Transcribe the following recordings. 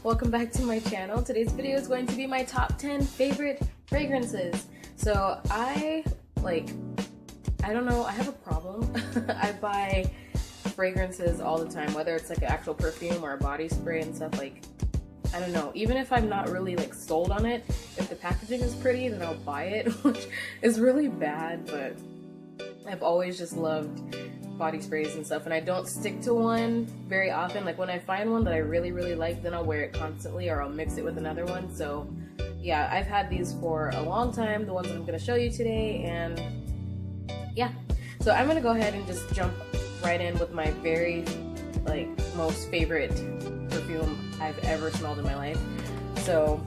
Welcome back to my channel. Today's video is going to be my top 10 favorite fragrances. So I don't know, I have a problem. I buy fragrances all the time, whether it's like an actual perfume or a body spray and stuff. Like, I don't know, even if I'm not really like sold on it, if the packaging is pretty, then I'll buy it, which is really bad, but I've always just loved body sprays and stuff, and I don't stick to one very often. Like when I find one that I really like, then I'll wear it constantly or I'll mix it with another one. So yeah, I've had these for a long time, the ones that I'm going to show you today, and yeah. So I'm going to go ahead and just jump right in with my very most favorite perfume I've ever smelled in my life. So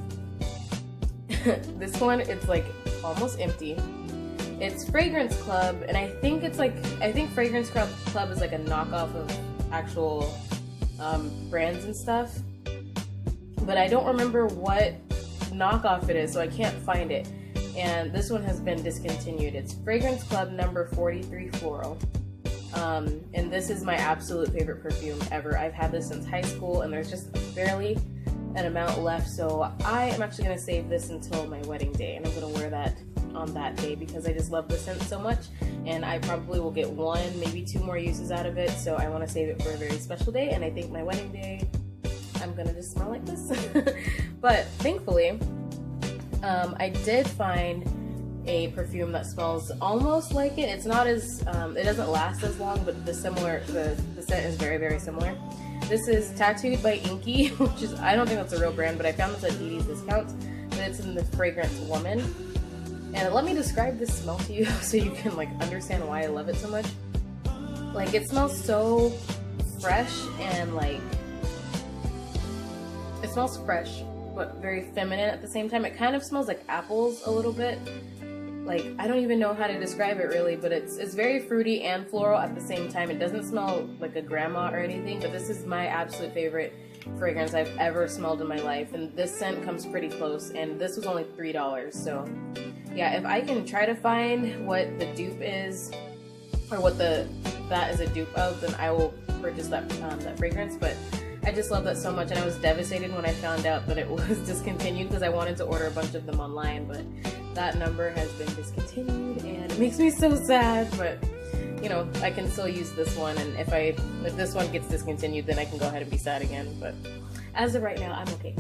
this one, it's like almost empty. It's Fragrance Club, and I think Fragrance Club is like a knockoff of actual brands and stuff, but I don't remember what knockoff it is, so I can't find it. And this one has been discontinued. It's Fragrance Club number 43 Floral. And this is my absolute favorite perfume ever. I've had this since high school, and there's just barely an amount left, so I am actually going to save this until my wedding day, and I'm going to wear that on that day because I just love the scent so much, and I probably will get one, maybe two more uses out of it, so I want to save it for a very special day. And I think my wedding day, I'm gonna just smell like this. But thankfully, I did find a perfume that smells almost like it. It's not as, it doesn't last as long, but the scent is very similar. This is Tattooed by Inky, which is, I don't think that's a real brand, but I found this at DD's Discounts, but it's in the fragrance Woman. And let me describe this smell to you so you can like understand why I love it so much. Like, it smells so fresh, and like, it smells fresh but very feminine at the same time. It kind of smells like apples a little bit. Like, I don't even know how to describe it really, but it's very fruity and floral at the same time. It doesn't smell like a grandma or anything, but this is my absolute favorite fragrance I've ever smelled in my life, and this scent comes pretty close, and this was only $3. So yeah, if I can try to find what the dupe is, or what that is a dupe of, then I will purchase that fragrance. But I just love that so much, and I was devastated when I found out that it was discontinued because I wanted to order a bunch of them online, but that number has been discontinued, and it makes me so sad. But you know, I can still use this one, and if this one gets discontinued, then I can go ahead and be sad again. But as of right now, I'm okay.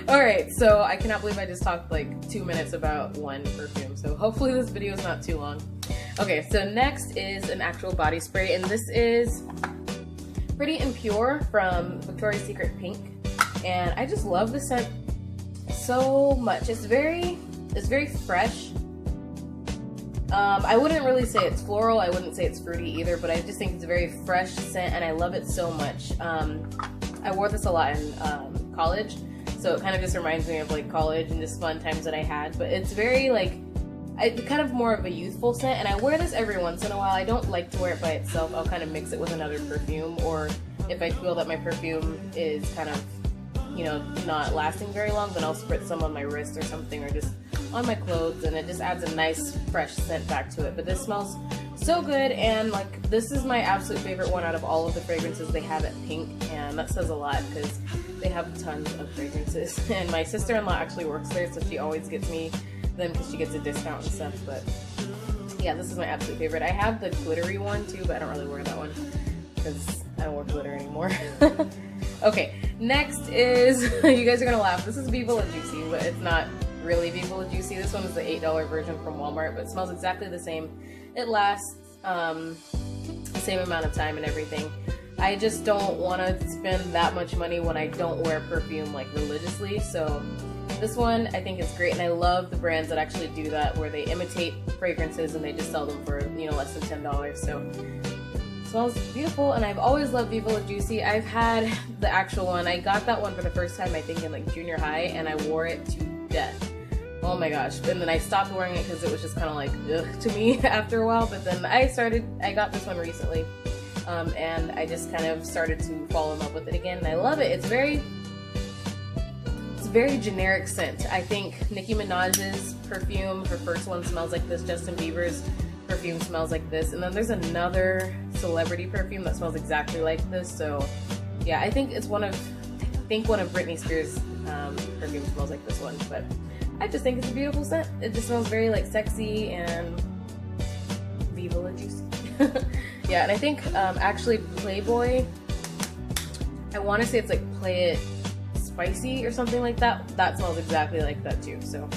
Alright, so I cannot believe I just talked like 2 minutes about one perfume, so hopefully this video is not too long. Okay, so next is an actual body spray, and this is Pretty and Pure from Victoria's Secret Pink, and I just love the scent so much. It's very fresh. I wouldn't really say it's floral, I wouldn't say it's fruity either, but I just think it's a very fresh scent, and I love it so much. I wore this a lot in college, so it kind of just reminds me of like college and just fun times that I had. But it's very kind of more of a youthful scent, and I wear this every once in a while. I don't like to wear it by itself. I'll kind of mix it with another perfume, or if I feel that my perfume is kind of, you know, not lasting very long, then I'll spritz some on my wrist or something, or just on my clothes, and it just adds a nice fresh scent back to it. But this smells so good, and like, this is my absolute favorite one out of all of the fragrances they have at Pink, and that says a lot because they have tons of fragrances. And my sister-in-law actually works there, so she always gets me them because she gets a discount and stuff. But yeah, this is my absolute favorite. I have the glittery one too, but I don't really wear that one because I don't wear glitter anymore. Okay, next is, you guys are gonna laugh, this is Viva La Juicy, but it's not really Viva La Juicy. This one is the $8 version from Walmart, but it smells exactly the same. It lasts the same amount of time and everything. I just don't want to spend that much money when I don't wear perfume like religiously, so this one I think is great, and I love the brands that actually do that, where they imitate fragrances and they just sell them for, you know, less than $10. So it smells beautiful, and I've always loved Viva La Juicy. I've had the actual one. I got that one for the first time I think in like junior high, and I wore it to death. Oh my gosh. And then I stopped wearing it because it was just kind of like ugh to me after a while. But then I got this one recently, and I just kind of started to fall in love with it again, and I love it. It's very generic scent. I think Nicki Minaj's perfume, her first one, smells like this. Justin Bieber's perfume smells like this, and then there's another celebrity perfume that smells exactly like this. So yeah, I think it's one of think one of Britney Spears' perfume smells like this one, but I just think it's a beautiful scent. It just smells very like sexy and Viva La Juicy. Yeah, and I think actually Playboy, I want to say it's like Play It Spicy or something like that. That smells exactly like that too. So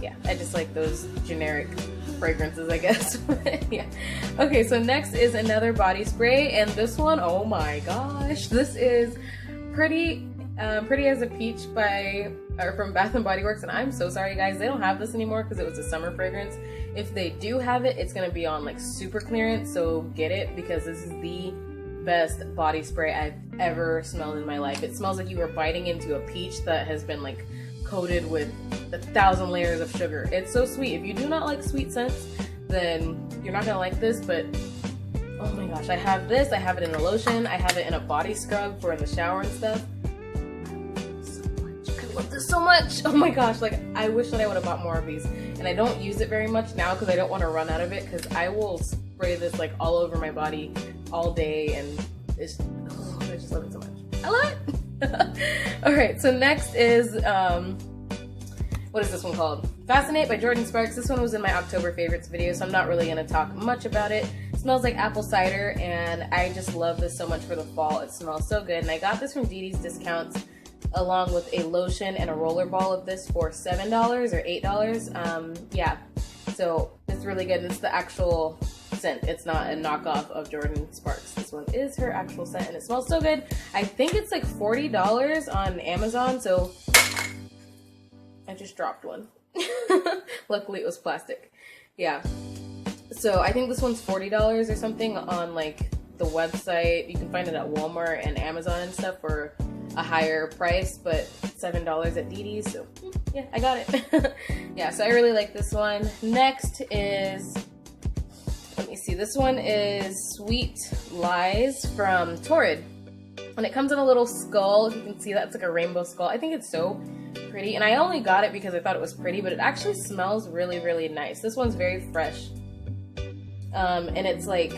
yeah, I just like those generic fragrances, I guess. Yeah. Okay, so next is another body spray, and this one, oh my gosh, this is Pretty as a Peach from Bath and Body Works, and I'm so sorry guys, they don't have this anymore because it was a summer fragrance. If they do have it, it's gonna be on like super clearance, so get it, because this is the best body spray I've ever smelled in my life. It smells like you are biting into a peach that has been like coated with 1,000 layers of sugar. It's so sweet. If you do not like sweet scents, then you're not gonna like this, but oh my gosh, I have this. I have it in a lotion. I have it in a body scrub for in the shower and stuff. I love this so much. Oh my gosh, like I wish that I would have bought more of these. And I don't use it very much now because I don't want to run out of it, because I will spray this like all over my body all day, and it's, oh, I just love it so much. I love it. All right, so next is, what is this one called? Fascinate by Jordan Sparks. This one was in my October favorites video, so I'm not really gonna talk much about it. It smells like apple cider, and I just love this so much for the fall. It smells so good, and I got this from Dee Dee's Discounts along with a lotion and a roller ball of this for $7 or $8. Yeah, so it's really good. It's the actual scent. It's not a knockoff of Jordan Sparks. This one is her actual scent, and it smells so good. I think it's like $40 on Amazon, so I just dropped one. Luckily it was plastic. Yeah, so I think this one's $40 or something on like the website. You can find it at Walmart and Amazon and stuff for a higher price, but $7 at Dee Dee's, so yeah, I got it. Yeah, so I really like this one. Next is, let me see, this one is Sweet Lies from Torrid, and it comes in a little skull. If you can see that, it's like a rainbow skull. I think it's so pretty, and I only got it because I thought it was pretty, but it actually smells really, really nice. This one's very fresh, and it's like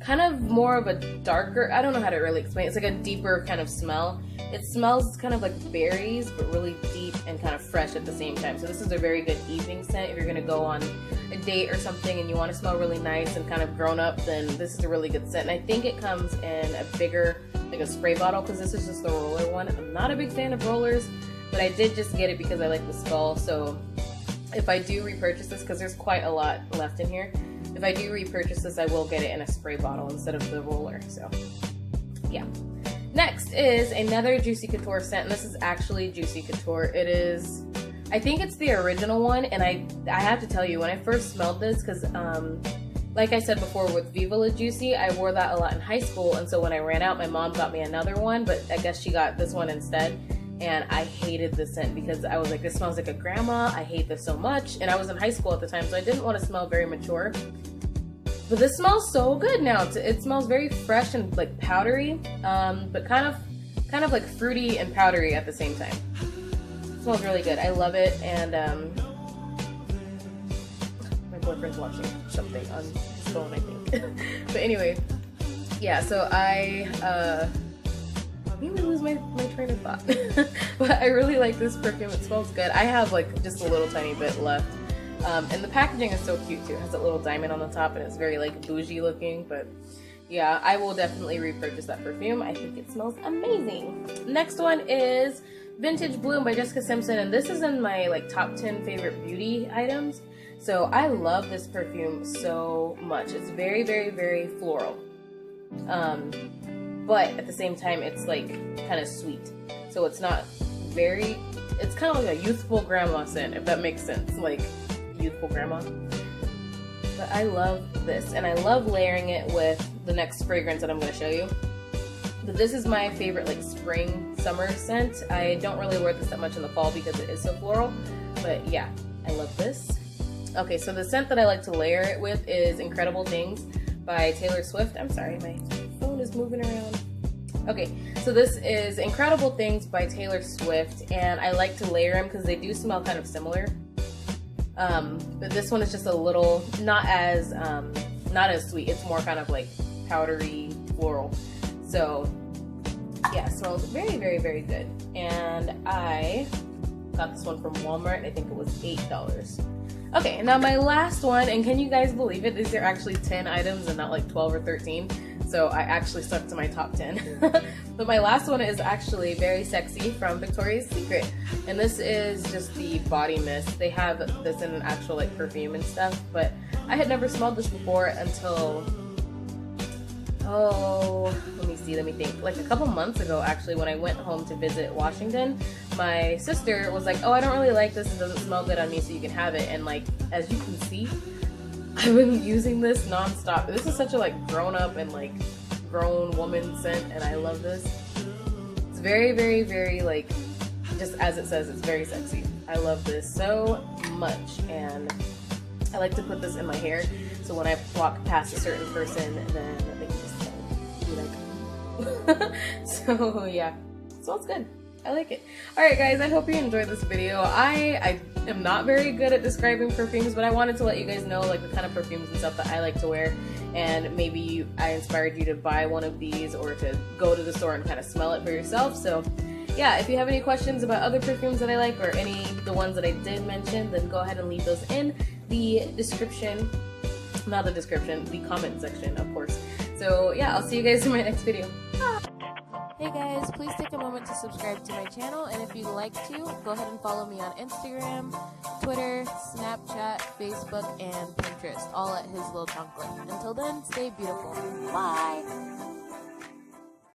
kind of more of a darker, I don't know how to really explain it. It's like a deeper kind of smell. It smells kind of like berries, but really deep and kind of fresh at the same time. So this is a very good evening scent if you're gonna go on a date or something and you want to smell really nice and kind of grown up, then this is a really good scent. And I think it comes in a bigger, like a spray bottle, because this is just the roller one. I'm not a big fan of rollers, but I did just get it because I like the skull. So if I do repurchase this, because there's quite a lot left in here, if I do repurchase this, I will get it in a spray bottle instead of the roller, so yeah. Next is another Juicy Couture scent, and this is actually Juicy Couture. It is, I think it's the original one, and I have to tell you, when I first smelled this, because like I said before with Viva La Juicy, I wore that a lot in high school, and so when I ran out, my mom got me another one, but I guess she got this one instead. And I hated the scent because I was like, this smells like a grandma. I hate this so much. And I was in high school at the time, so I didn't want to smell very mature. But this smells so good now. It smells very fresh and like powdery, but kind of like fruity and powdery at the same time. It smells really good. I love it. And my boyfriend's watching something on his phone, I think. But anyway, yeah. So I made me lose my train of thought. But I really like this perfume. It smells good. I have like just a little tiny bit left. And the packaging is so cute too. It has a little diamond on the top and it's very like bougie looking, but yeah, I will definitely repurchase that perfume. I think it smells amazing. Next one is Vintage Bloom by Jessica Simpson, and this is in my like top 10 favorite beauty items. So I love this perfume so much. It's very, very, very floral. But at the same time, it's like kind of sweet. So it's not very, it's kind of like a youthful grandma scent, if that makes sense. Like youthful grandma. But I love this, and I love layering it with the next fragrance that I'm going to show you. But this is my favorite like spring, summer scent. I don't really wear this that much in the fall because it is so floral. But yeah, I love this. Okay, so the scent that I like to layer it with is Incredible Things by Taylor Swift. I'm sorry, my phone is moving around. Okay, so this is Incredible Things by Taylor Swift, and I like to layer them because they do smell kind of similar. But this one is just a little, not as sweet. It's more kind of like powdery floral. So yeah, it smells very, very, very good. And I got this one from Walmart. I think it was $8. Okay, now my last one, and can you guys believe it? These are actually 10 items and not like 12 or 13. So I actually stuck to my top 10. But my last one is actually Very Sexy from Victoria's Secret. And this is just the body mist. They have this in an actual like perfume and stuff, but I had never smelled this before until, oh, let me think. Like a couple months ago, actually, when I went home to visit Washington, my sister was like, oh, I don't really like this. It doesn't smell good on me, so you can have it. And like, as you can see, I've been using this nonstop. This is such a like grown up and like grown woman scent, and I love this. It's very, very, very like, just as it says, it's very sexy. I love this so much, and I like to put this in my hair, so when I walk past a certain person, then they can just be like, so yeah, smells good. I like it. Alright guys, I hope you enjoyed this video. I am not very good at describing perfumes, but I wanted to let you guys know like the kind of perfumes and stuff that I like to wear, and maybe I inspired you to buy one of these or to go to the store and kind of smell it for yourself. So yeah, if you have any questions about other perfumes that I like or the ones that I did mention, then go ahead and leave those in the description. Not the description, the comment section, of course. So yeah, I'll see you guys in my next video. Hey guys, please take a moment to subscribe to my channel, and if you'd like to, go ahead and follow me on Instagram, Twitter, Snapchat, Facebook, and Pinterest, all at His Little Chocolate. Until then, stay beautiful. Bye!